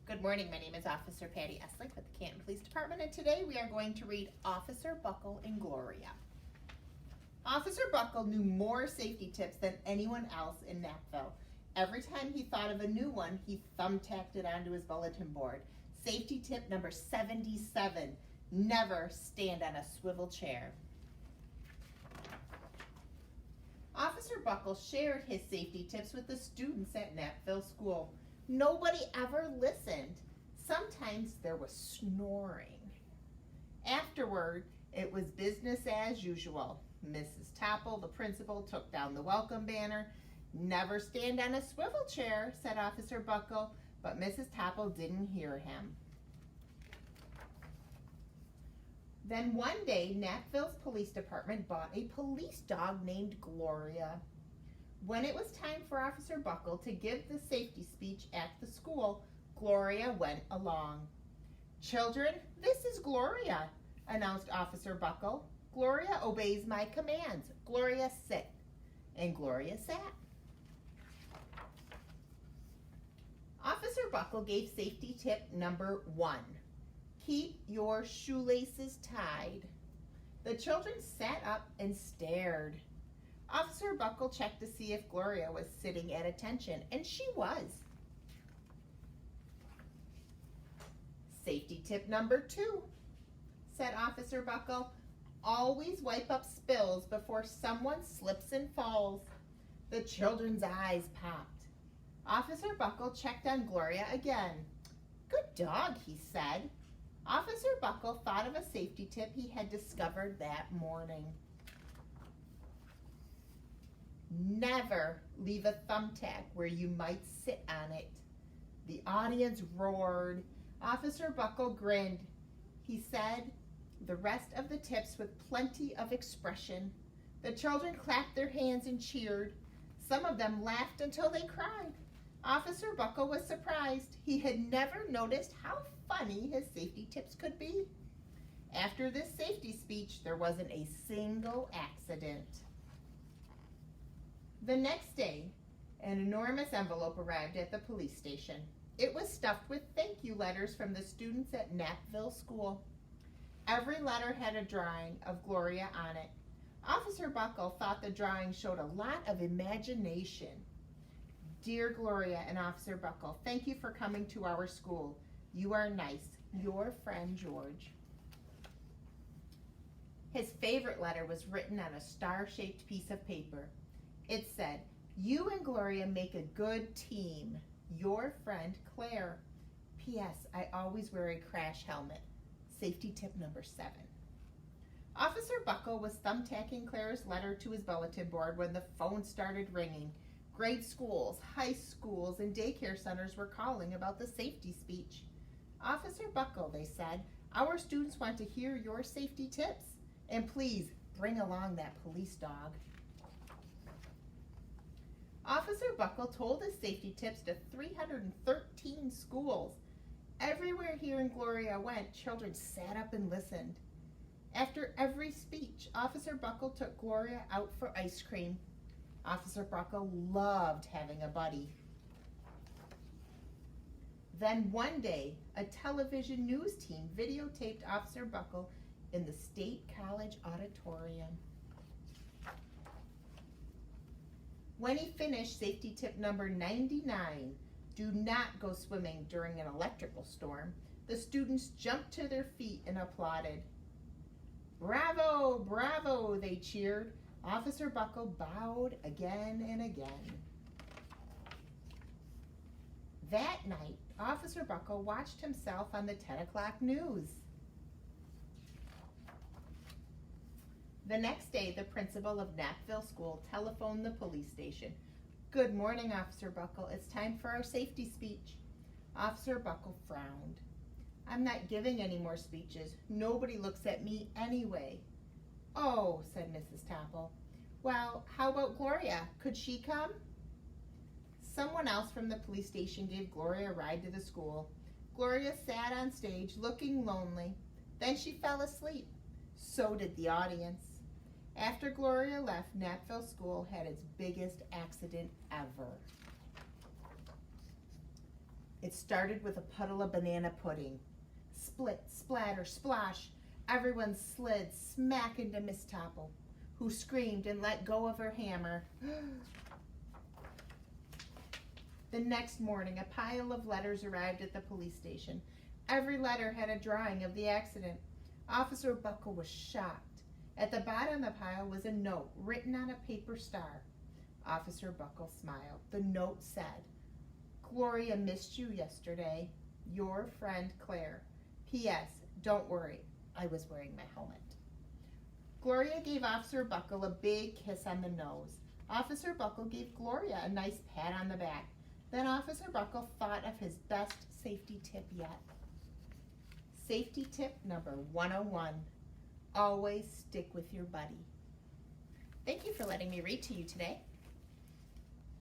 Good morning, my name is Officer Patty Esselink with the Canton Police Department, and today we are going to read Officer Buckle and Gloria. Officer Buckle knew more safety tips than anyone else in Knappville. Every time he thought of a new one, he thumbtacked it onto his bulletin board. Safety tip number 77, never stand on a swivel chair. Officer Buckle shared his safety tips with the students at Knappville School. Nobody ever listened. Sometimes there was snoring. Afterward, it was business as usual. Mrs. Topple, the principal, took down the welcome banner. Never stand on a swivel chair, said Officer Buckle, but Mrs. Topple didn't hear him. Then one day, Knappville's police department bought a police dog named Gloria. When it was time for Officer Buckle to give the safety speech at the school, Gloria went along. "Children, this is Gloria," announced Officer Buckle. "Gloria obeys my commands. Gloria, sit." And Gloria sat. Officer Buckle gave safety tip number 1. Keep your shoelaces tied. The children sat up and stared. Officer Buckle checked to see if Gloria was sitting at attention, and she was. Safety tip number 2, said Officer Buckle. Always wipe up spills before someone slips and falls. The children's eyes popped. Officer Buckle checked on Gloria again. "Good dog," he said. Officer Buckle thought of a safety tip he had discovered that morning. Never leave a thumbtack where you might sit on it. The audience roared. Officer Buckle grinned. He said the rest of the tips with plenty of expression. The children clapped their hands and cheered. Some of them laughed until they cried. Officer Buckle was surprised. He had never noticed how funny his safety tips could be. After this safety speech, there wasn't a single accident. The next day, an enormous envelope arrived at the police station. It was stuffed with thank you letters from the students at Knappville School. Every letter had a drawing of Gloria on it. Officer Buckle thought the drawing showed a lot of imagination. "Dear Gloria and Officer Buckle, thank you for coming to our school. You are nice. Your friend, George." His favorite letter was written on a star-shaped piece of paper. It said, "You and Gloria make a good team. Your friend, Claire. P.S. I always wear a crash helmet." Safety tip number 7. Officer Buckle was thumbtacking Claire's letter to his bulletin board when the phone started ringing. Grade schools, high schools, and daycare centers were calling about the safety speech. "Officer Buckle," they said, "our students want to hear your safety tips. And please bring along that police dog." Officer Buckle told his safety tips to 313 schools. Everywhere he and Gloria went, children sat up and listened. After every speech, Officer Buckle took Gloria out for ice cream. Officer Buckle loved having a buddy. Then one day, a television news team videotaped Officer Buckle in the State College auditorium. When he finished safety tip number 99, do not go swimming during an electrical storm, the students jumped to their feet and applauded. "Bravo, bravo," they cheered. Officer Buckle bowed again and again. That night, Officer Buckle watched himself on the 10 o'clock news. The next day, the principal of Knappville School telephoned the police station. "Good morning, Officer Buckle. It's time for our safety speech." Officer Buckle frowned. "I'm not giving any more speeches. Nobody looks at me anyway." "Oh," said Mrs. Topple. "Well, how about Gloria? Could she come?" Someone else from the police station gave Gloria a ride to the school. Gloria sat on stage looking lonely. Then she fell asleep. So did the audience. After Gloria left, Knappville School had its biggest accident ever. It started with a puddle of banana pudding. Split, splatter, splosh. Everyone slid smack into Miss Topple, who screamed and let go of her hammer. The next morning, a pile of letters arrived at the police station. Every letter had a drawing of the accident. Officer Buckle was shocked. At the bottom of the pile was a note written on a paper star. Officer Buckle smiled. The note said, "Gloria missed you yesterday. Your friend Claire. P.S. Don't worry, I was wearing my helmet." Gloria gave Officer Buckle a big kiss on the nose. Officer Buckle gave Gloria a nice pat on the back. Then Officer Buckle thought of his best safety tip yet. Safety tip number 101. Always stick with your buddy. Thank you for letting me read to you today.